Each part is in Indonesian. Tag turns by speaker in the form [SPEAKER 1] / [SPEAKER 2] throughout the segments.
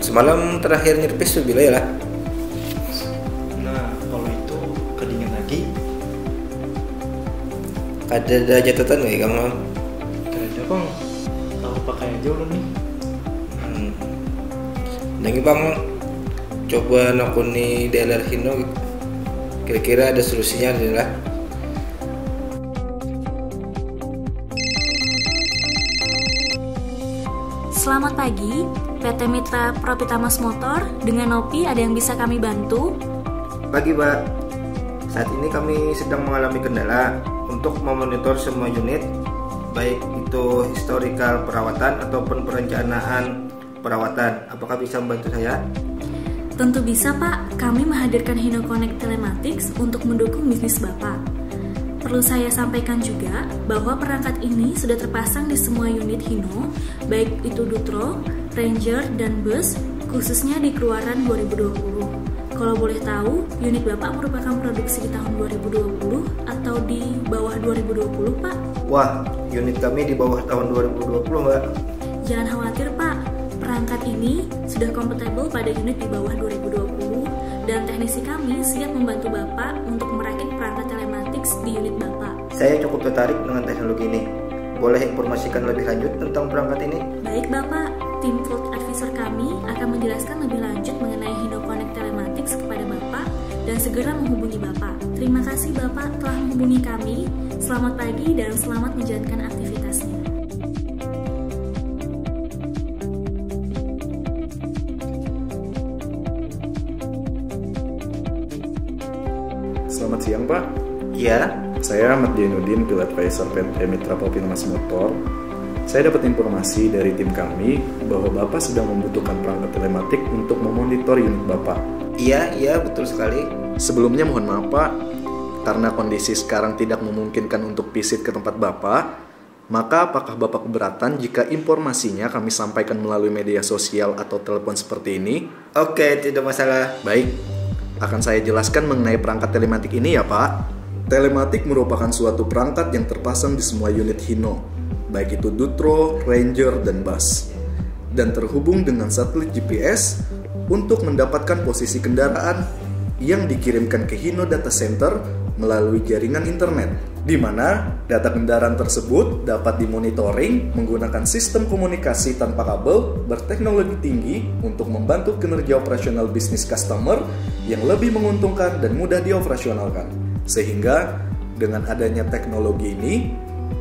[SPEAKER 1] semalam terakhir nyerpis tuh bila ya lah.
[SPEAKER 2] Nah, kalau itu kedingin lagi.
[SPEAKER 1] Ada catatan nggak ya kamu?
[SPEAKER 2] Ada bang, aku pakai aja udah nih.
[SPEAKER 1] Nanti bang, coba nakuni daerah Hino. Kira-kira ada solusinya adalah.
[SPEAKER 3] Selamat pagi, PT Mitra Propitamas Motor. Dengan Nopi ada yang bisa kami bantu?
[SPEAKER 1] Pagi Mbak, saat ini kami sedang mengalami kendala untuk memonitor semua unit, baik itu historical perawatan ataupun perencanaan perawatan. Apakah bisa membantu saya?
[SPEAKER 3] Tentu bisa Pak, kami menghadirkan Hino Connect Telematics untuk mendukung bisnis Bapak. Perlu saya sampaikan juga bahwa perangkat ini sudah terpasang di semua unit Hino, baik itu Dutro, Ranger, dan Bus, khususnya di keluaran 2020. Kalau boleh tahu, unit Bapak merupakan produksi di tahun 2020 atau di bawah 2020, Pak?
[SPEAKER 1] Wah, unit kami di bawah tahun 2020, Mbak.
[SPEAKER 3] Jangan khawatir, Pak. Perangkat ini sudah kompatibel pada unit di bawah 2020 dan teknisi kami siap membantu Bapak untuk merakit perangkat telematics di unit Bapak.
[SPEAKER 1] Saya cukup tertarik dengan teknologi ini. Boleh informasikan lebih lanjut tentang perangkat ini?
[SPEAKER 3] Baik Bapak, tim Field Advisor kami akan menjelaskan lebih lanjut mengenai Hino Connect Telematics kepada Bapak dan segera menghubungi Bapak. Terima kasih Bapak telah menghubungi kami. Selamat pagi dan selamat menjalankan aktivitasnya.
[SPEAKER 4] Selamat siang Pak.
[SPEAKER 1] Iya.
[SPEAKER 4] Saya Ahmad Jainuddin, Field Advisor PT Mitra Propitamas Motor. Saya dapat informasi dari tim kami bahwa Bapak sedang membutuhkan perangkat telematik untuk memonitor unit Bapak.
[SPEAKER 1] Iya, betul sekali.
[SPEAKER 4] Sebelumnya mohon maaf Pak, karena kondisi sekarang tidak memungkinkan untuk visit ke tempat Bapak, maka apakah Bapak keberatan jika informasinya kami sampaikan melalui media sosial atau telepon seperti ini?
[SPEAKER 1] Oke, tidak masalah.
[SPEAKER 4] Baik, akan saya jelaskan mengenai perangkat telematik ini ya Pak. Telematik merupakan suatu perangkat yang terpasang di semua unit Hino, baik itu Dutro, Ranger, dan Bus, dan terhubung dengan satelit GPS untuk mendapatkan posisi kendaraan yang dikirimkan ke Hino Data Center melalui jaringan internet, di mana data kendaraan tersebut dapat dimonitoring menggunakan sistem komunikasi tanpa kabel berteknologi tinggi untuk membantu kinerja operasional bisnis customer yang lebih menguntungkan dan mudah dioperasionalkan. Sehingga dengan adanya teknologi ini,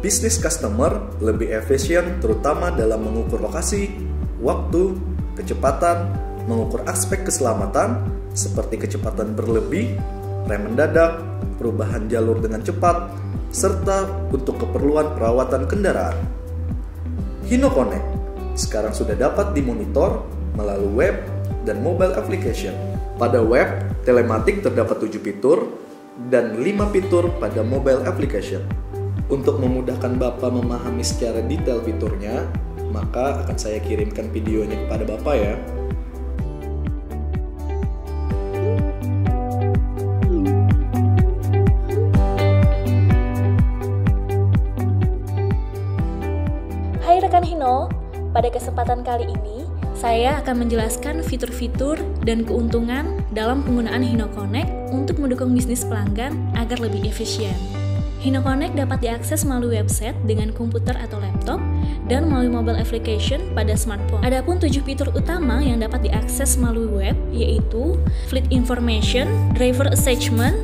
[SPEAKER 4] bisnis customer lebih efisien terutama dalam mengukur lokasi, waktu, kecepatan, mengukur aspek keselamatan seperti kecepatan berlebih, rem mendadak, perubahan jalur dengan cepat, serta untuk keperluan perawatan kendaraan. Hino Connect sekarang sudah dapat dimonitor melalui web dan mobile application. Pada web, telematik terdapat 7 fitur dan 5 fitur pada mobile application. Untuk memudahkan Bapak memahami secara detail fiturnya, maka akan saya kirimkan videonya kepada Bapak ya.
[SPEAKER 3] Hai rekan Hino, pada kesempatan kali ini saya akan menjelaskan fitur-fitur dan keuntungan dalam penggunaan Hino Connect untuk mendukung bisnis pelanggan agar lebih efisien. Hino Connect dapat diakses melalui website dengan komputer atau laptop dan melalui mobile application pada smartphone. Adapun 7 fitur utama yang dapat diakses melalui web yaitu Fleet Information, Driver Assessment,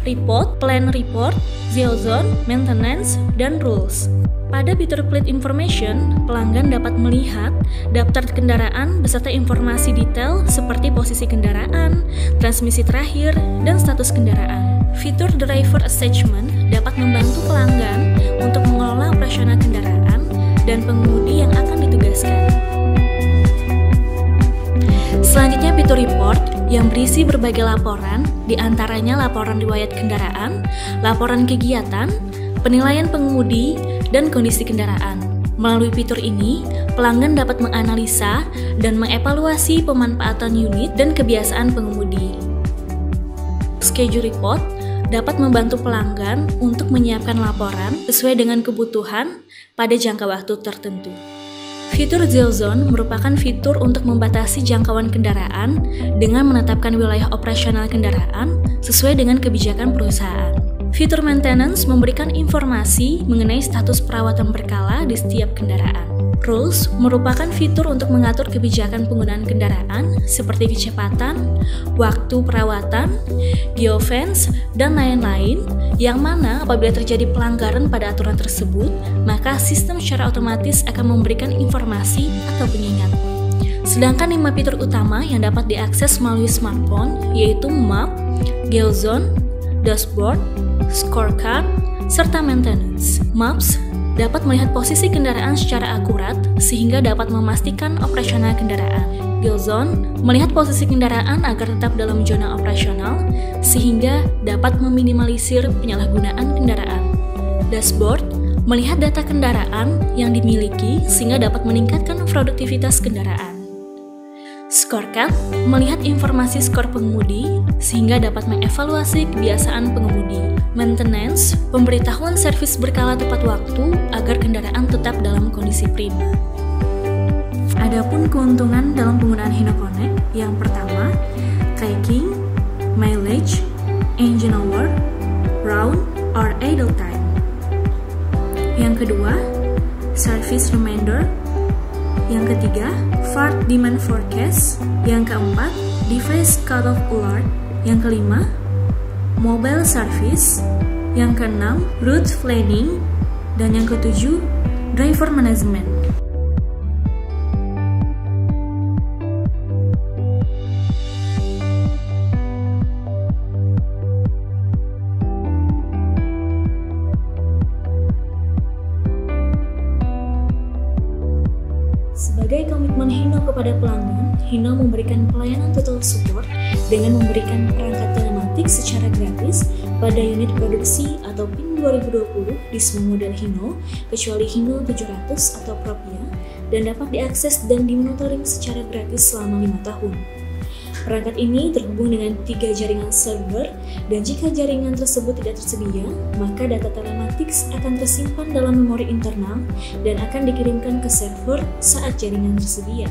[SPEAKER 3] Report, Plan Report, Zero Zone, Maintenance, dan Rules. Pada fitur Fleet Information, pelanggan dapat melihat daftar kendaraan beserta informasi detail seperti posisi kendaraan, transmisi terakhir, dan status kendaraan. Fitur Driver Assessment dapat membantu pelanggan untuk mengelola operasional kendaraan dan pengemudi yang akan ditugaskan. Selanjutnya fitur Report yang berisi berbagai laporan, diantaranya laporan riwayat kendaraan, laporan kegiatan, penilaian pengemudi, dan kondisi kendaraan. Melalui fitur ini, pelanggan dapat menganalisa dan mengevaluasi pemanfaatan unit dan kebiasaan pengemudi. Schedule Report dapat membantu pelanggan untuk menyiapkan laporan sesuai dengan kebutuhan pada jangka waktu tertentu. Fitur Zero Zone merupakan fitur untuk membatasi jangkauan kendaraan dengan menetapkan wilayah operasional kendaraan sesuai dengan kebijakan perusahaan. Fitur Maintenance memberikan informasi mengenai status perawatan berkala di setiap kendaraan. Rules merupakan fitur untuk mengatur kebijakan penggunaan kendaraan seperti kecepatan, waktu perawatan, geofence, dan lain-lain, yang mana apabila terjadi pelanggaran pada aturan tersebut, maka sistem secara otomatis akan memberikan informasi atau pengingat. Sedangkan 5 fitur utama yang dapat diakses melalui smartphone yaitu Map, Geozone, Dashboard, Scorecard, serta Maintenance. Maps dapat melihat posisi kendaraan secara akurat sehingga dapat memastikan operasional kendaraan. Geozone melihat posisi kendaraan agar tetap dalam zona operasional sehingga dapat meminimalisir penyalahgunaan kendaraan. Dashboard melihat data kendaraan yang dimiliki sehingga dapat meningkatkan produktivitas kendaraan. Scorecard melihat informasi skor pengemudi sehingga dapat mengevaluasi kebiasaan pengemudi. Maintenance, pemberitahuan servis berkala tepat waktu agar kendaraan tetap dalam kondisi prima. Adapun keuntungan dalam penggunaan Hino Connect, yang pertama, tracking, mileage, engine hour, round, or idle time. Yang kedua, service reminder. Yang ketiga, part demand forecast. Yang keempat, device cut-off alert. Yang kelima, mobile service. Yang keenam, route planning. Dan yang ketujuh, driver management. Sebagai komitmen Hino kepada pelanggan, Hino memberikan pelayanan total support dengan memberikan perangkat telematik secara gratis pada unit produksi atau PIN 2020 di semua model Hino, kecuali Hino 700 atau Propia, dan dapat diakses dan dimonitoring secara gratis selama 5 tahun. Perangkat ini terhubung dengan 3 jaringan server, dan jika jaringan tersebut tidak tersedia, maka data telematik akan tersimpan dalam memori internal dan akan dikirimkan ke server saat jaringan tersedia.